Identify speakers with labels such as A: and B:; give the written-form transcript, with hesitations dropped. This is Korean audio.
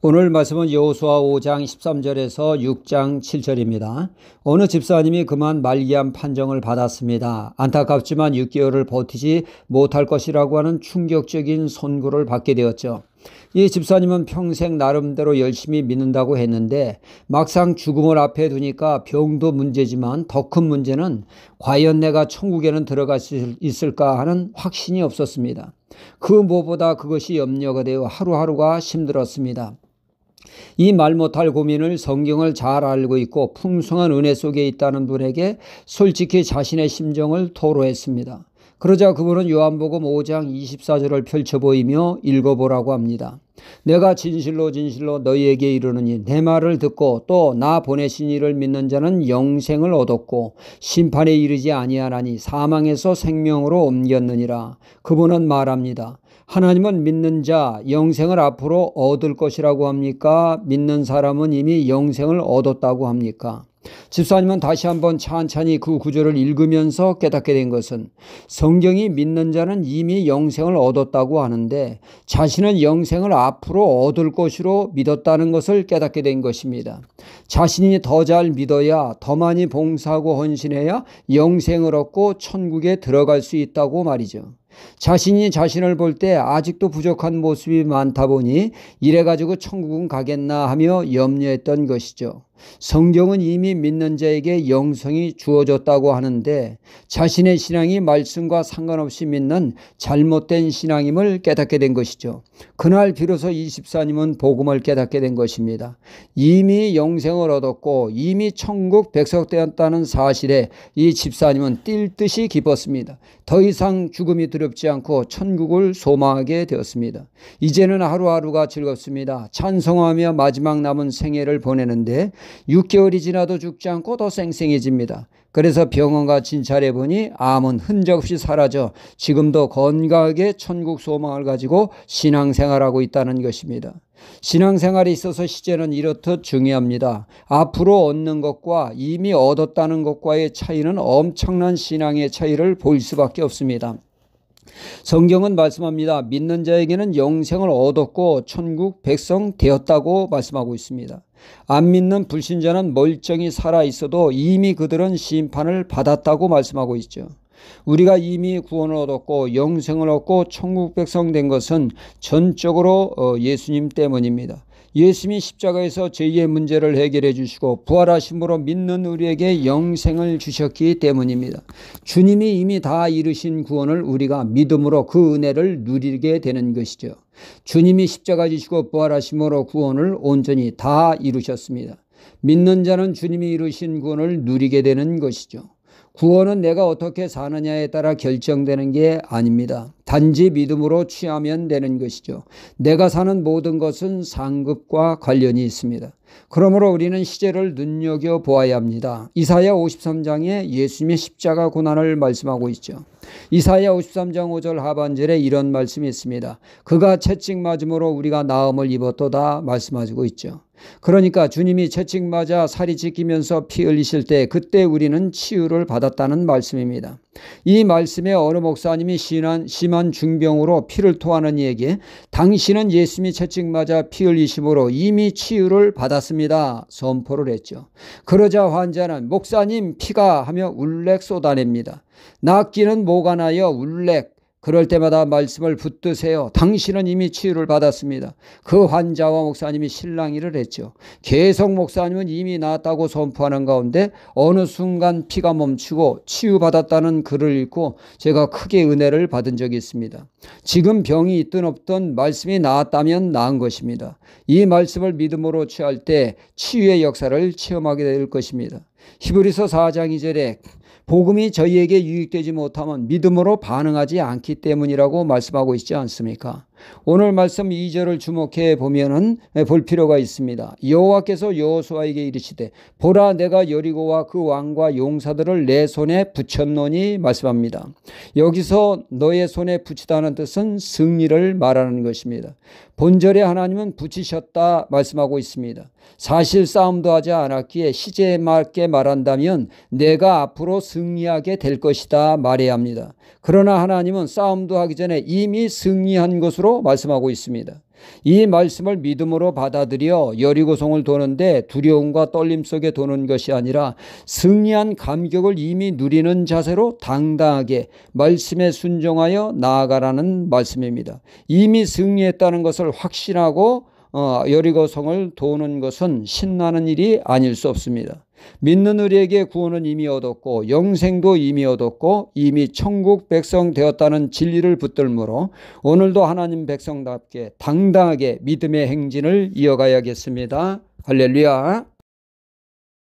A: 오늘 말씀은 여호수아 5장 13절에서 6장 7절입니다. 어느 집사님이 그만 말기암 판정을 받았습니다. 안타깝지만 6개월을 버티지 못할 것이라고 하는 충격적인 선고를 받게 되었죠. 이 집사님은 평생 나름대로 열심히 믿는다고 했는데 막상 죽음을 앞에 두니까 병도 문제지만 더 큰 문제는 과연 내가 천국에는 들어갈 수 있을까 하는 확신이 없었습니다. 그 무엇보다 그것이 염려가 되어 하루하루가 힘들었습니다. 이 말 못할 고민을 성경을 잘 알고 있고 풍성한 은혜 속에 있다는 분에게 솔직히 자신의 심정을 토로했습니다. 그러자 그분은 요한복음 5장 24절을 펼쳐 보이며 읽어보라고 합니다. 내가 진실로 진실로 너희에게 이르노니 내 말을 듣고 또 나 보내신 이를 믿는 자는 영생을 얻었고 심판에 이르지 아니하나니 사망에서 생명으로 옮겼느니라. 그분은 말합니다. 하나님은 믿는 자 영생을 앞으로 얻을 것이라고 합니까? 믿는 사람은 이미 영생을 얻었다고 합니까? 집사님은 다시 한번 찬찬히 그 구절을 읽으면서 깨닫게 된 것은 성경이 믿는 자는 이미 영생을 얻었다고 하는데 자신은 영생을 앞으로 얻을 것으로 믿었다는 것을 깨닫게 된 것입니다. 자신이 더 잘 믿어야 더 많이 봉사하고 헌신해야 영생을 얻고 천국에 들어갈 수 있다고 말이죠. 자신이 자신을 볼 때 아직도 부족한 모습이 많다 보니 이래가지고 천국은 가겠나 하며 염려했던 것이죠. 성경은 이미 믿는 자에게 영생이 주어졌다고 하는데 자신의 신앙이 말씀과 상관없이 믿는 잘못된 신앙임을 깨닫게 된 것이죠. 그날 비로소 이 집사님은 복음을 깨닫게 된 것입니다. 이미 영생을 얻었고 이미 천국 백성 되었다는 사실에 이 집사님은 뛸 듯이 기뻤습니다. 더 이상 죽음이 두렵지 않고 천국을 소망하게 되었습니다. 이제는 하루하루가 즐겁습니다. 찬송하며 마지막 남은 생애를 보내는데 6개월이 지나도 죽지 않고 더 쌩쌩해집니다. 그래서 병원과 진찰해 보니 암은 흔적 없이 사라져 지금도 건강하게 천국 소망을 가지고 신앙생활하고 있다는 것입니다. 신앙생활에 있어서 시제는 이렇듯 중요합니다. 앞으로 얻는 것과 이미 얻었다는 것과의 차이는 엄청난 신앙의 차이를 보일 수밖에 없습니다. 성경은 말씀합니다. 믿는 자에게는 영생을 얻었고 천국 백성 되었다고 말씀하고 있습니다. 안 믿는 불신자는 멀쩡히 살아있어도 이미 그들은 심판을 받았다고 말씀하고 있죠. 우리가 이미 구원을 얻었고 영생을 얻고 천국 백성 된 것은 전적으로 예수님 때문입니다. 예수님이 십자가에서 죄의 문제를 해결해 주시고 부활하심으로 믿는 우리에게 영생을 주셨기 때문입니다. 주님이 이미 다 이루신 구원을 우리가 믿음으로 그 은혜를 누리게 되는 것이죠. 주님이 십자가 지시고 부활하심으로 구원을 온전히 다 이루셨습니다. 믿는 자는 주님이 이루신 구원을 누리게 되는 것이죠. 구원은 내가 어떻게 사느냐에 따라 결정되는 게 아닙니다. 단지 믿음으로 취하면 되는 것이죠. 내가 사는 모든 것은 상급과 관련이 있습니다. 그러므로 우리는 시제를 눈여겨보아야 합니다. 이사야 53장에 예수님의 십자가 고난을 말씀하고 있죠. 이사야 53장 5절 하반절에 이런 말씀이 있습니다. 그가 채찍 맞음으로 우리가 나음을 입었도다 말씀하고 있죠. 그러니까 주님이 채찍 맞아 살이 찢기면서 피 흘리실 때 그때 우리는 치유를 받았다는 말씀입니다. 이 말씀에 어느 목사님이 심한 중병으로 피를 토하는 이에게 당신은 예수님이 채찍 맞아 피 흘리심으로 이미 치유를 받았습니다 선포를 했죠. 그러자 환자는 목사님 피가 하며 울렉 쏟아냅니다. 낫기는 뭐가 나요 울렉. 그럴 때마다 말씀을 붙드세요. 당신은 이미 치유를 받았습니다. 그 환자와 목사님이 실랑이를 했죠. 계속 목사님은 이미 나았다고 선포하는 가운데 어느 순간 피가 멈추고 치유받았다는 글을 읽고 제가 크게 은혜를 받은 적이 있습니다. 지금 병이 있든 없든 말씀이 나았다면 나은 것입니다. 이 말씀을 믿음으로 취할 때 치유의 역사를 체험하게 될 것입니다. 히브리서 4장 2절에 복음이 저희에게 유익되지 못하면 믿음으로 반응하지 않기 때문이라고 말씀하고 있지 않습니까? 오늘 말씀 2절을 주목해 보면은 볼 필요가 있습니다. 여호와께서 여호수아에게 이르시되 보라 내가 여리고와 그 왕과 용사들을 내 손에 붙였노니 말씀합니다. 여기서 너의 손에 붙이다는 뜻은 승리를 말하는 것입니다. 본절에 하나님은 붙이셨다 말씀하고 있습니다. 사실 싸움도 하지 않았기에 시제에 맞게 말한다면 내가 앞으로 승리하게 될 것이다 말해야 합니다. 그러나 하나님은 싸움도 하기 전에 이미 승리한 것으로 말씀하고 있습니다. 이 말씀을 믿음으로 받아들여 여리고성을 도는데 두려움과 떨림 속에 도는 것이 아니라 승리한 감격을 이미 누리는 자세로 당당하게 말씀에 순종하여 나아가라는 말씀입니다. 이미 승리했다는 것을 확신하고 여리고성을 도는 것은 신나는 일이 아닐 수 없습니다. 믿는 우리에게 구원은 이미 얻었고 영생도 이미 얻었고 이미 천국 백성 되었다는 진리를 붙들므로 오늘도 하나님 백성답게 당당하게 믿음의 행진을 이어가야겠습니다. 할렐루야.